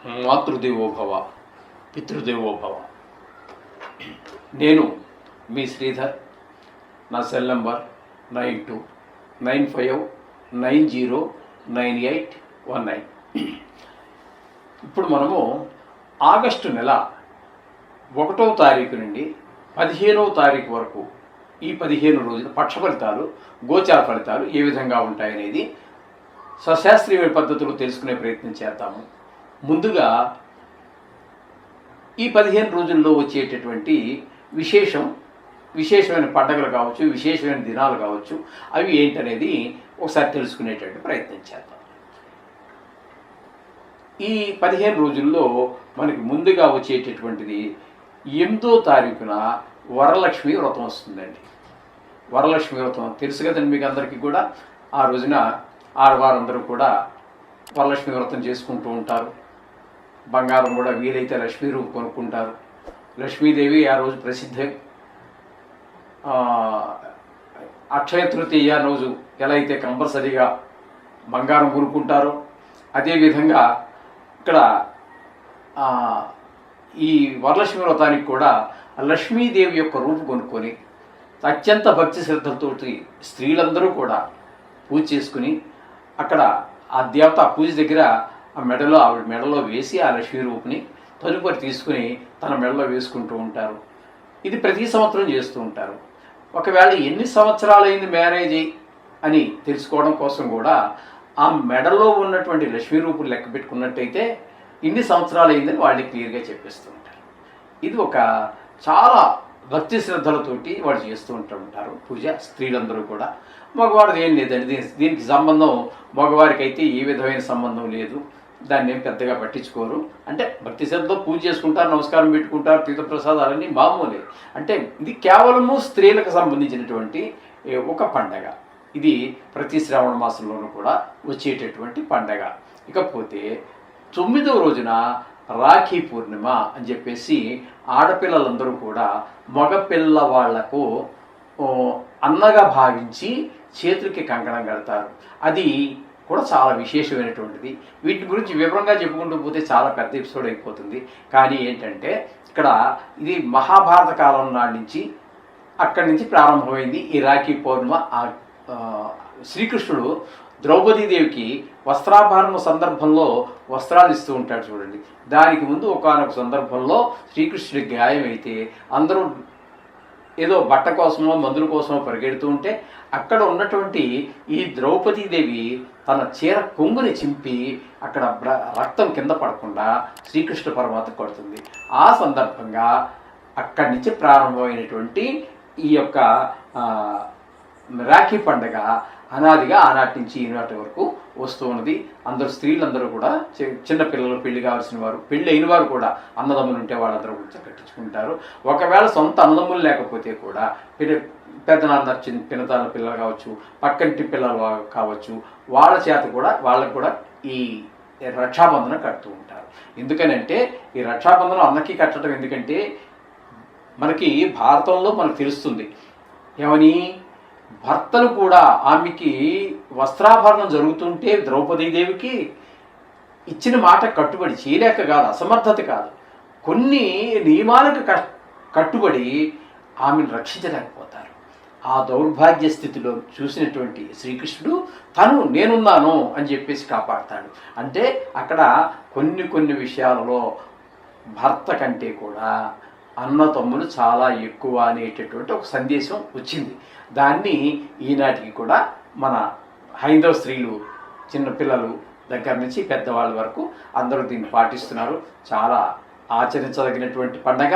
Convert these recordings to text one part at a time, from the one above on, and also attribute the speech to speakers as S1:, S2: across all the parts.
S1: మాతృదేవోభవ, పితృదేవోభవ. నేను మీ శ్రీధర్. నా cell number 9295909819. ఇప్పుడు మనము ఆగస్టు నెల 1వ తారీఖు నుండి 15వ తారీఖు వరకు ఈ 15 రోజుల పక్ష ఫలితాలు, గోచార ఫలితాలు ఏ విధంగా ఉంటాయనేది సశాస్త్రీయ పద్ధతులు తెలుసుకునే ప్రయత్నం చేద్దాము. ముందుగా ఈ 15 రోజుల్లో వచ్చేటటువంటి విశేషమైన పండుగలు కావచ్చు, విశేషమైన దినాలు కావచ్చు, అవి ఏంటనేది ఒకసారి తెలుసుకునేటటువంటి ప్రయత్నం చేద్దాం. ఈ 15 రోజుల్లో మనకి ముందుగా వచ్చేటటువంటిది 8వ తారీఖున వరలక్ష్మి వ్రతం వస్తుందండి. వరలక్ష్మి వ్రతం తెలుసు కదండి మీకు అందరికీ కూడా. ఆ రోజున ఆడవారందరూ కూడా వరలక్ష్మి వ్రతం చేసుకుంటూ ఉంటారు. బంగారం కూడా వీలైతే లక్ష్మీ రూపు కొనుక్కుంటారు. లక్ష్మీదేవి ఆ రోజు ప్రసిద్ధం. అక్షయ తృతీయ రోజు ఎలా అయితే కంపల్సరీగా బంగారం కొనుక్కుంటారో, అదేవిధంగా ఇక్కడ ఈ వరలక్ష్మి వ్రతానికి కూడా లక్ష్మీదేవి యొక్క రూపు కొనుక్కొని అత్యంత భక్తి శ్రద్ధలతోటి స్త్రీలందరూ కూడా పూజ చేసుకుని అక్కడ ఆ దేవత పూజ దగ్గర ఆవిడ మెడలో వేసి ఆ లక్ష్మీ రూపుని తదుపరి తీసుకుని తన మెడలో వేసుకుంటూ ఉంటారు. ఇది ప్రతి సంవత్సరం చేస్తూ ఉంటారు. ఒకవేళ ఎన్ని సంవత్సరాలైంది మ్యారేజ్ అని తెలుసుకోవడం కోసం కూడా ఆ మెడలో ఉన్నటువంటి లక్ష్మీ రూపులు లెక్క పెట్టుకున్నట్టయితే ఇన్ని సంవత్సరాలు అయిందని వాళ్ళు క్లియర్గా చెప్పేస్తూ ఉంటారు. ఇది ఒక చాలా భక్తి శ్రద్ధలతోటి వాళ్ళు చేస్తూ ఉంటారు పూజ, స్త్రీలందరూ కూడా. మగవాడిది ఏం లేదండి, దీనికి సంబంధం మగవారికి అయితే ఏ విధమైన సంబంధం లేదు. దాన్ని ఏం పెద్దగా పట్టించుకోరు. అంటే భక్తి శ్రద్ధతో పూజ చేసుకుంటారు, నమస్కారం పెట్టుకుంటారు, తీర్థప్రసాదాలన్నీ మామూలే. అంటే ఇది కేవలము స్త్రీలకు సంబంధించినటువంటి ఒక పండగ. ఇది ప్రతి శ్రావణ మాసంలోనూ కూడా వచ్చేటటువంటి పండగ. ఇకపోతే 9వ రోజున రాఖీ పూర్ణిమ అని చెప్పేసి ఆడపిల్లలందరూ కూడా మగపిల్ల వాళ్లకు అన్నగా భావించి చేతులకి కంకణం కడతారు. అది కూడా చాలా విశేషమైనటువంటిది. వీటి గురించి వివరంగా చెప్పుకుంటూ పోతే చాలా పెద్ద ఎపిసోడ్ అయిపోతుంది. కానీ ఏంటంటే ఇక్కడ ఇది మహాభారత కాలం నాటి నుంచి అక్కడి నుంచి ప్రారంభమైంది ఈ రాఖీ పౌర్ణిమ. శ్రీకృష్ణుడు ద్రౌపదీదేవికి వస్త్రాభరణ సందర్భంలో వస్త్రాలు ఇస్తూ ఉంటాడు చూడండి. దానికి ముందు ఒకానొక సందర్భంలో శ్రీకృష్ణుడికి గాయం అయితే అందరూ ఏదో బట్ట కోసమో మందుల కోసమో పరిగెడుతూ ఉంటే అక్కడ ఉన్నటువంటి ఈ ద్రౌపదీదేవి తన చీర కొంగుని చింపి అక్కడ రక్తం కింద పడకుండా శ్రీకృష్ణ పరమాత్మ కొడుతుంది. ఆ సందర్భంగా అక్కడి నుంచి ప్రారంభమైనటువంటి ఈ యొక్క రాఖీ పండుగ అనాదిగా ఆనాటి నుంచి ఈనాటి వరకు వస్తూ ఉన్నది. అందరూ స్త్రీలందరూ కూడా చిన్నపిల్లలు, పెళ్లి కావాల్సిన వారు, పెళ్ళి అయిన వారు కూడా అన్నదమ్ములు ఉంటే వాళ్ళందరూ కూడా కట్టించుకుంటారు. ఒకవేళ సొంత అన్నదమ్ములు లేకపోతే కూడా పెద్దనాన్న పినతాల పిల్లలు కావచ్చు, పక్కంటి పిల్లలు కావచ్చు, వాళ్ళకు కూడా ఈ రక్షాబంధనం కడుతూ ఉంటారు. ఎందుకనంటే ఈ రక్షాబంధనం అన్నకి కట్టడం ఎందుకంటే మనకి భారతంలో మనకు తెలుస్తుంది ఏమని, భర్తలు కూడా ఆమెకి వస్త్రాభరణం జరుగుతుంటే ద్రౌపదీదేవికి ఇచ్చిన మాట కట్టుబడి చేయలేక కాదు, అసమర్థత కాదు, కొన్ని నియమాలకు కట్టుబడి ఆమెను రక్షించలేకపోతారు. ఆ దౌర్భాగ్య స్థితిలో చూసినటువంటి శ్రీకృష్ణుడు తను నేనున్నాను అని చెప్పేసి కాపాడతాడు. అంటే అక్కడ కొన్ని విషయాలలో భర్త కంటే కూడా అన్న తమ్ములు చాలా ఎక్కువ అనేటటువంటి ఒక సందేశం వచ్చింది. దాన్ని ఈనాటికి కూడా మన హైందవ స్త్రీలు, చిన్నపిల్లలు దగ్గర నుంచి పెద్దవాళ్ళ వరకు అందరూ దీన్ని పాటిస్తున్నారు. చాలా ఆచరించదగినటువంటి పండగ,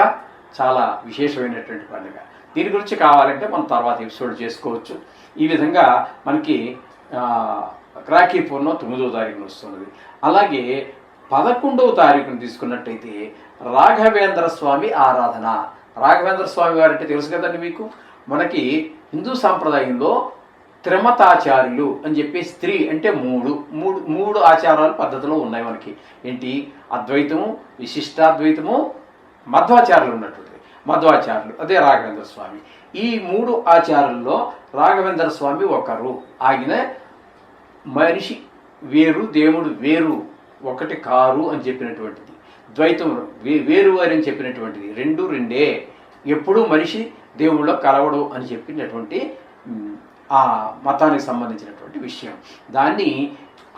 S1: చాలా విశేషమైనటువంటి పండుగ. దీని గురించి కావాలంటే మనం తర్వాత ఎపిసోడ్ చేసుకోవచ్చు. ఈ విధంగా మనకి రాఖీ పూర్ణిమ 9వ తారీఖున వస్తున్నది. అలాగే 11వ తారీఖున తీసుకున్నట్టయితే రాఘవేంద్ర స్వామి ఆరాధన. రాఘవేంద్ర స్వామి వారు అంటే తెలుసు కదండి మీకు. మనకి హిందూ సాంప్రదాయంలో త్రిమతాచార్యులు అని చెప్పి స్త్రీ అంటే మూడు ఆచారాలు పద్ధతిలో ఉన్నాయి మనకి. ఏంటి? అద్వైతము, విశిష్టాద్వైతము, మధ్వాచార్యులు ఉన్నటువంటి మధ్వాచార్యులు, అదే రాఘవేంద్ర స్వామి. ఈ 3 ఆచారాల్లో రాఘవేంద్ర స్వామి ఒకరు. ఆయన మనిషి వేరు, దేవుడు వేరు ఒకటి కారు అని చెప్పినటువంటిది, ద్వైతం వేరు అని చెప్పినటువంటిది, రెండు రెండే, ఎప్పుడూ మనిషి దేవుళ్ళో కలవడు అని చెప్పినటువంటి ఆ మతానికి సంబంధించినటువంటి విషయం. దాన్ని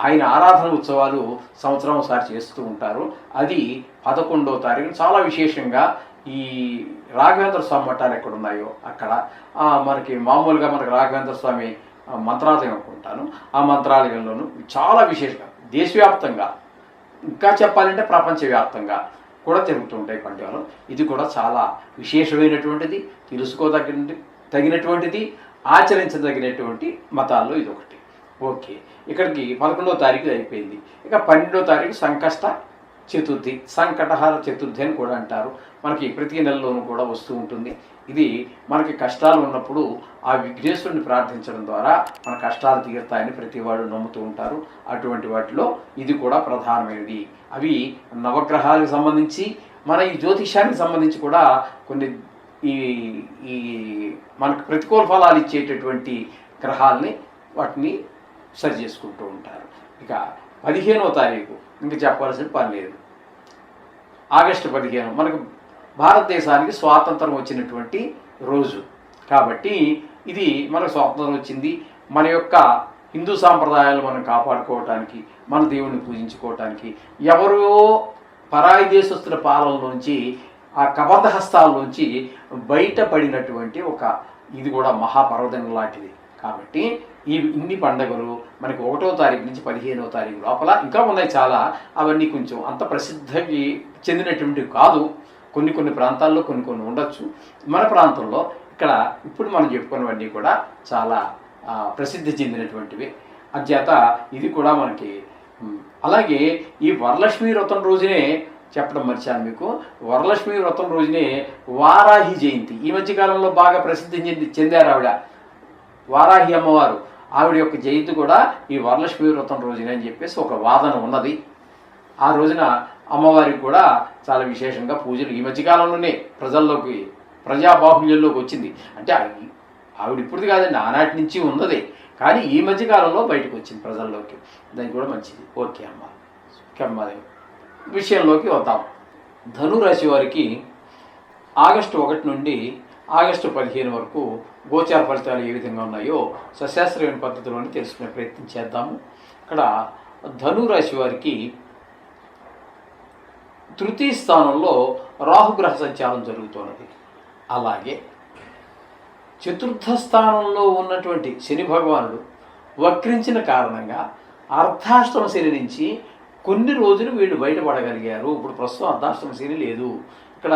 S1: ఆయన ఆరాధన ఉత్సవాలు సంవత్సరం ఒకసారి చేస్తూ ఉంటారు. అది 11వ తారీఖు చాలా విశేషంగా ఈ రాఘవేంద్ర స్వామి మఠాలు ఎక్కడ ఉన్నాయో అక్కడ మనకి మామూలుగా మనకి రాఘవేంద్ర స్వామి మంత్రాలయం అనుకుంటాను, ఆ మంత్రాలయంలోనూ చాలా విశేషంగా దేశవ్యాప్తంగా, ఇంకా చెప్పాలంటే ప్రపంచవ్యాప్తంగా కూడా జరుగుతూ ఉంటాయి పండుగలు. ఇది కూడా చాలా విశేషమైనటువంటిది, తగినటువంటిది, ఆచరించదగినటువంటి మతాల్లో ఇది ఒకటి. ఓకే, ఇక్కడికి 11వ తారీఖు అయిపోయింది. ఇక 12వ తారీఖు సంకష్ట చతుర్థి, సంకటహార చతుర్థి అని కూడా అంటారు. మనకి ప్రతి నెలలోనూ కూడా వస్తూ ఉంటుంది. ఇది మనకి కష్టాలు ఉన్నప్పుడు ఆ విఘ్నేశ్వరుని ప్రార్థించడం ద్వారా మన కష్టాలు తీరుతాయని ప్రతి వాడు నమ్ముతూ ఉంటారు. అటువంటి వాటిలో ఇది కూడా ప్రధానమైనది. అవి నవగ్రహాలకు సంబంధించి, మన ఈ జ్యోతిష్యానికి సంబంధించి కూడా కొన్ని ఈ మనకు ప్రతికూల ఫలాలు ఇచ్చేటటువంటి గ్రహాలని వాటిని సరి చేసుకుంటూ ఉంటారు. ఇక 15వ తారీఖు ఇంకా చెప్పాల్సిన పని లేదు. ఆగస్టు 15 మనకు భారతదేశానికి స్వాతంత్రం వచ్చినటువంటి రోజు కాబట్టి ఇది మనకు స్వాతంత్రం వచ్చింది. మన యొక్క హిందూ సాంప్రదాయాలు మనం కాపాడుకోవటానికి, మన దేవుణ్ణి పూజించుకోవటానికి, ఎవరో పరాయి దేశస్తుల పాలనలోంచి, ఆ కబంధ హస్తాల్లోంచి బయటపడినటువంటి ఇది కూడా మహాపర్వదినం లాంటిది. కాబట్టి ఇన్ని పండుగలు మనకి 1వ తారీఖు నుంచి 15వ తారీఖు లోపల ఇంకా ఉన్నాయి చాలా. అవన్నీ కొంచెం అంత ప్రసిద్ధికి చెందినటువంటివి కాదు. కొన్ని ప్రాంతాల్లో కొన్ని ఉండొచ్చు. మన ప్రాంతంలో ఇక్కడ ఇప్పుడు మనం చెప్పుకున్నవన్నీ కూడా చాలా ప్రసిద్ధి చెందినటువంటివి. అంచేత ఇది కూడా మనకి. అలాగే ఈ వరలక్ష్మి వ్రతం రోజునే చెప్పడం మర్చాను మీకు. వరలక్ష్మి వ్రతం రోజునే వారాహి జయంతి. ఈ మధ్యకాలంలో బాగా ప్రసిద్ధి చెందారు ఆవిడ, వారాహి అమ్మవారు. ఆవిడ యొక్క జయంతి కూడా ఈ వరలక్ష్మి వ్రతం రోజునే అని చెప్పేసి ఒక వాదన ఉన్నది. ఆ రోజున అమ్మవారికి కూడా చాలా విశేషంగా పూజలు ఈ మధ్యకాలంలోనే ప్రజాబాహుల్యంలోకి వచ్చింది. అంటే ఆవిడ ఇప్పుడు కాదండి, ఆనాటి నుంచి ఉన్నది, కానీ ఈ మధ్యకాలంలో బయటకు వచ్చింది ప్రజల్లోకి. దానికి కూడా మంచిది. ఓకే అమ్మ, విషయంలోకి వద్దాం. ధనురాశి వారికి ఆగస్టు 1 నుండి ఆగస్టు 15 వరకు గోచార ఫలితాలు ఏ విధంగా ఉన్నాయో సశాస్త్రీయ పద్ధతిలోనే తెలుసుకునే ప్రయత్నం చేద్దాము. ఇక్కడ ధనురాశి వారికి తృతీయ స్థానంలో రాహుగ్రహ సంచారం జరుగుతున్నది. అలాగే చతుర్థ స్థానంలో ఉన్నటువంటి శని భగవానుడు వక్రించిన కారణంగా అర్ధాష్టమ శని నుంచి కొన్ని రోజులు వీళ్ళు బయటపడగలిగారు. ఇప్పుడు ప్రస్తుతం అర్ధాష్టమ శని లేదు. ఇక్కడ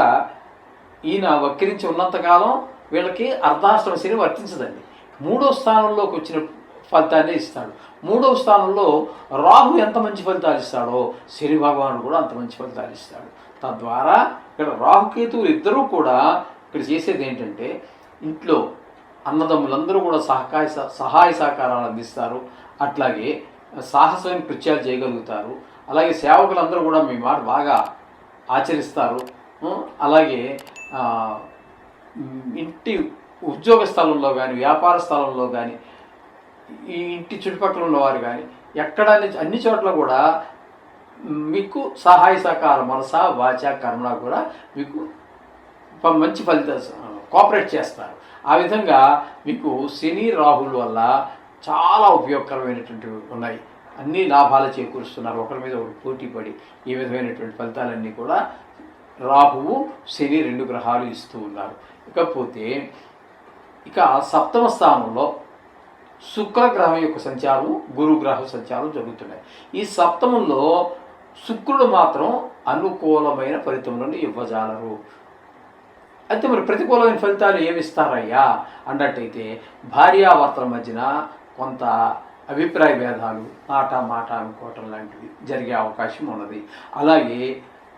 S1: ఈయన వక్రించి ఉన్నంతకాలం వీళ్ళకి అర్ధాష్టమ శని వర్తించదండి. 3వ స్థానంలోకి వచ్చిన ఫలితాన్ని ఇస్తాడు. 3వ స్థానంలో రాహు ఎంత మంచి ఫలితాలు ఇస్తాడో శని భగవానుడు కూడా అంత మంచి ఫలితాలు ఇస్తాడు. తద్వారా ఇక్కడ రాహుకేతువులు ఇద్దరూ కూడా ఇక్కడ చేసేది ఏంటంటే, ఇంట్లో అన్నదమ్ములందరూ కూడా సహాయ సహకారాలు అందిస్తారు. అట్లాగే సాహసమైన కృత్యాలు చేయగలుగుతారు. అలాగే సేవకులందరూ కూడా మీ మాట బాగా ఆచరిస్తారు. అలాగే ఇంటి ఉద్యోగ స్థలంలో కానీ, వ్యాపార స్థలంలో కానీ, ఈ ఇంటి చుట్టుపక్కల ఉన్నవారు కానీ, ఎక్కడ అన్ని చోట్ల కూడా మీకు సహాయ సహకారం మనస వాచ కర్మ కూడా మీకు మంచి ఫలితాలు కోఆపరేట్ చేస్తారు. ఆ విధంగా మీకు శని రాహుల వల్ల చాలా ఉపయోగకరమైనటువంటివి ఉన్నాయి. అన్ని లాభాలు చేకూరుస్తున్నారు. ఒకరి మీద ఒకరు పోటీ పడి ఈ విధమైనటువంటి ఫలితాలన్నీ కూడా రాహువు శని 2 గ్రహాలు ఇస్తూ ఉన్నారు. ఇక 7వ స్థానంలో శుక్రగ్రహం యొక్క సంచారం, గురుగ్రహ సంచారం జరుగుతున్నాయి. ఈ సప్తమంలో శుక్రుడు మాత్రం అనుకూలమైన ఫలితములను ఇవ్వజాలరు. అయితే మరి ప్రతికూలమైన ఫలితాలు ఏమి ఇస్తారయ్యా అన్నట్టయితే, భార్యాభర్తల మధ్యన కొంత అభిప్రాయ భేదాలు, మాట అనుకోవటం లాంటివి జరిగే అవకాశం ఉన్నది. అలాగే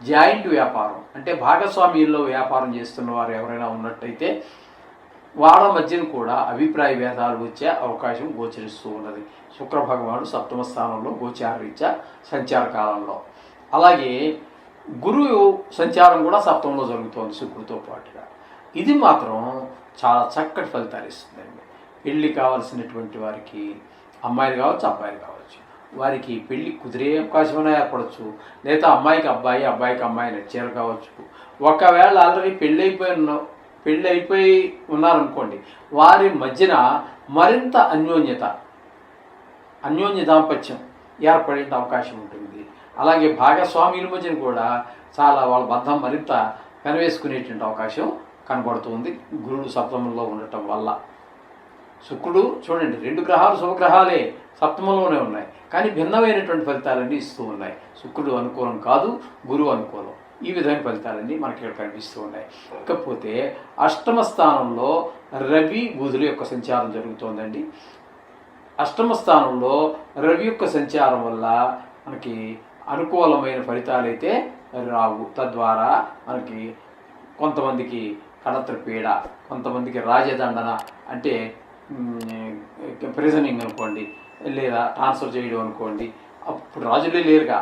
S1: జాయింట్ వ్యాపారం అంటే భాగస్వామ్యంలో వ్యాపారం చేస్తున్న వారు ఎవరైనా ఉన్నట్టయితే వాళ్ళ మధ్యన కూడా అభిప్రాయ భేదాలు వచ్చే అవకాశం గోచరిస్తూ ఉన్నది. శుక్ర భగవానుడు 7వ స్థానంలో గోచారరీత్యా సంచార కాలంలో. అలాగే గురువు సంచారం కూడా 7ంలో జరుగుతోంది శుక్రుడితో పాటుగా. ఇది మాత్రం చాలా చక్కటి ఫలితాలు ఇస్తుందండి. పెళ్ళి కావాల్సినటువంటి వారికి, అమ్మాయిలు కావచ్చు అబ్బాయిలు కావచ్చు, వారికి పెళ్లి కుదిరే అవకాశమైనా ఏర్పడవచ్చు, లేదా అమ్మాయికి అబ్బాయి, అబ్బాయికి అమ్మాయి నచ్చారు కావచ్చు. ఒకవేళ ఆల్రెడీ పెళ్ళి అయిపోయి ఉన్నారనుకోండి, వారి మధ్యన మరింత అన్యోన్య దాంపత్యం ఏర్పడే అవకాశం ఉంటుంది. అలాగే భాగస్వాముల మధ్యన కూడా చాలా వాళ్ళ బంధం మరింత పెనవేసుకునేటువంటి అవకాశం కనబడుతుంది గురుడు సప్తమంలో ఉండటం వల్ల. శుక్రుడు చూడండి, 2 గ్రహాలు శుభగ్రహాలే సప్తమంలోనే ఉన్నాయి, కానీ భిన్నమైనటువంటి ఫలితాలన్నీ ఇస్తూ ఉన్నాయి. శుక్రుడు అనుకూలం కాదు, గురువు అనుకూలం. ఈ విధమైన ఫలితాలన్నీ మనకి ఇక్కడ కనిపిస్తూ ఉన్నాయి. ఇకపోతే అష్టమ స్థానంలో రవి బుధుల యొక్క సంచారం జరుగుతోందండి. అష్టమ స్థానంలో రవి యొక్క సంచారం వల్ల మనకి అనుకూలమైన ఫలితాలు అయితే రావు. తద్వారా మనకి కొంతమందికి కడత్ర పీడ, కొంతమందికి రాజదండన అంటే ప్రిజనింగ్ అనుకోండి, లేదా ట్రాన్స్ఫర్ చేయడం అనుకోండి. అప్పుడు రాజులే లేరుగా,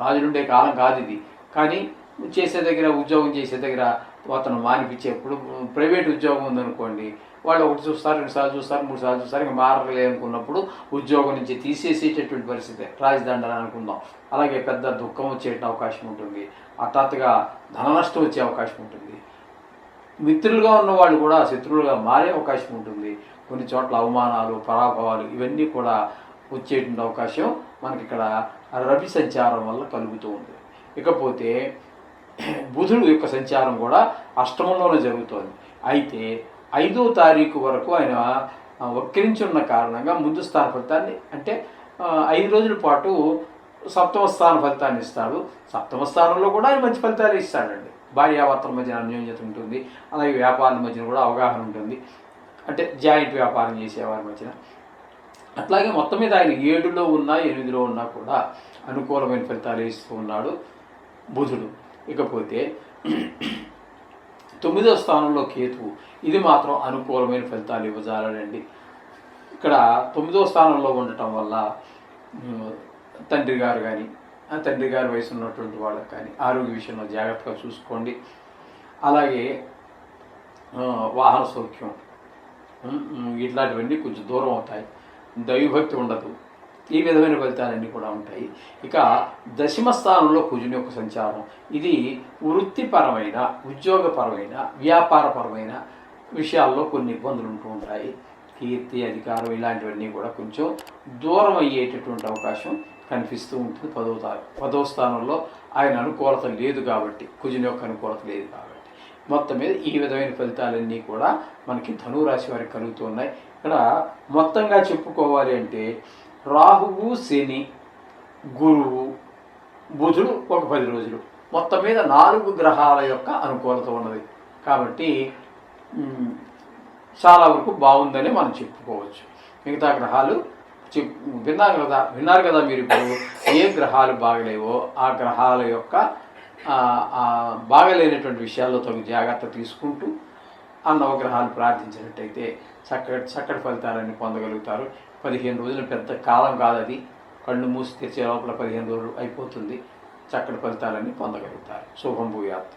S1: రాజులుండే కాలం కాదు ఇది. కానీ ఉద్యోగం చేసే దగ్గర అతను మానిపించేప్పుడు ప్రైవేట్ ఉద్యోగం ఉందనుకోండి, వాళ్ళు 1 చూస్తారు, 2 సార్లు చూస్తారు, 3 సార్లు చూస్తారు, ఇంకా మారలే అనుకున్నప్పుడు ఉద్యోగం నుంచి తీసేసేటటువంటి పరిస్థితి, రాజదండన అనుకుందాం. అలాగే పెద్ద దుఃఖం వచ్చే అవకాశం ఉంటుంది, హఠాత్తుగా ధన నష్టం వచ్చే అవకాశం ఉంటుంది. మిత్రులుగా ఉన్న వాళ్ళు కూడా శత్రువులుగా మారే అవకాశం ఉంటుంది. కొన్ని చోట్ల అవమానాలు, పరాభవాలు ఇవన్నీ కూడా వచ్చేటువంటి అవకాశం మనకి ఇక్కడ రవి సంచారం వల్ల కలుగుతూ ఉంది. ఇకపోతే బుధుడు యొక్క సంచారం కూడా అష్టమంలోనే జరుగుతోంది. అయితే 5వ తారీఖు వరకు ఆయన వక్రించి ఉన్న కారణంగా ముందు స్థాన ఫలితాన్ని, అంటే 5 రోజుల పాటు సప్తమ స్థాన ఫలితాన్ని ఇస్తాడు. సప్తమ స్థానంలో కూడా ఆయన మంచి ఫలితాలు ఇస్తాడండి. భార్యాభర్తల మధ్యన అన్యోన్యత ఉంటుంది, అలాగే వ్యాపారాల మధ్యన కూడా అవగాహన ఉంటుంది, అంటే జాయింట్ వ్యాపారం చేసేవారి మధ్యన. అట్లాగే మొత్తం మీద ఆయన 7లో ఉన్నా 8లో ఉన్నా కూడా అనుకూలమైన ఫలితాలు ఇస్తూ ఉన్నాడు బుధుడు. ఇకపోతే 9వ స్థానంలో కేతువు, ఇది మాత్రం అనుకూలమైన ఫలితాలు ఇవ్వజాలడండి. ఇక్కడ 9వ స్థానంలో ఉండటం వల్ల తండ్రి గారు కానీ, తండ్రి గారి వయసు ఉన్నటువంటి వాళ్ళకి కానీ ఆరోగ్య విషయంలో జాగ్రత్తగా చూసుకోండి. అలాగే వాహన సౌఖ్యం ఇట్లాంటివన్నీ కొంచెం దూరం అవుతాయి, దైవభక్తి ఉండదు, ఈ విధమైన ఫలితాలన్నీ కూడా ఉంటాయి. ఇక 10వ స్థానంలో కుజుని యొక్క సంచారం, ఇది వృత్తిపరమైన, ఉద్యోగపరమైన, వ్యాపారపరమైన విషయాల్లో కొన్ని ఇబ్బందులు ఉంటూ ఉంటాయి. కీర్తి, అధికారం ఇలాంటివన్నీ కూడా కొంచెం దూరం అయ్యేటటువంటి అవకాశం కనిపిస్తూ ఉంటుంది. 10వ స్థానంలో ఆయన అనుకూలత లేదు కాబట్టి, కుజుని యొక్క అనుకూలత లేదు కాబట్టి, మొత్తం మీద ఈ విధమైన ఫలితాలన్నీ కూడా మనకి ధనురాశి వారికి కలుగుతూ ఉన్నాయి. ఇక్కడ మొత్తంగా చెప్పుకోవాలి అంటే రాహువు, శని, గురువు, బుధుడు ఒక 10 రోజులు, మొత్తం మీద 4 గ్రహాల యొక్క అనుకూలత ఉన్నది కాబట్టి చాలా వరకు బాగుందని మనం చెప్పుకోవచ్చు. మిగతా గ్రహాలు విన్నారు కదా మీరు. ఇప్పుడు ఏ గ్రహాలు బాగలేవో ఆ గ్రహాల యొక్క బాగలేనటువంటి విషయాల్లో తగు జాగ్రత్త తీసుకుంటూ ఆ నవగ్రహాలు ప్రార్థించినట్టయితే చక్కటి ఫలితాలన్నీ పొందగలుగుతారు. 15 రోజులు పెద్ద కాలం కాదు అది, కళ్ళు మూసి తెచ్చే లోపల 15 రోజులు అయిపోతుంది. చక్కటి ఫలితాలన్నీ పొందగలుగుతారు. శుభం భూయాత్.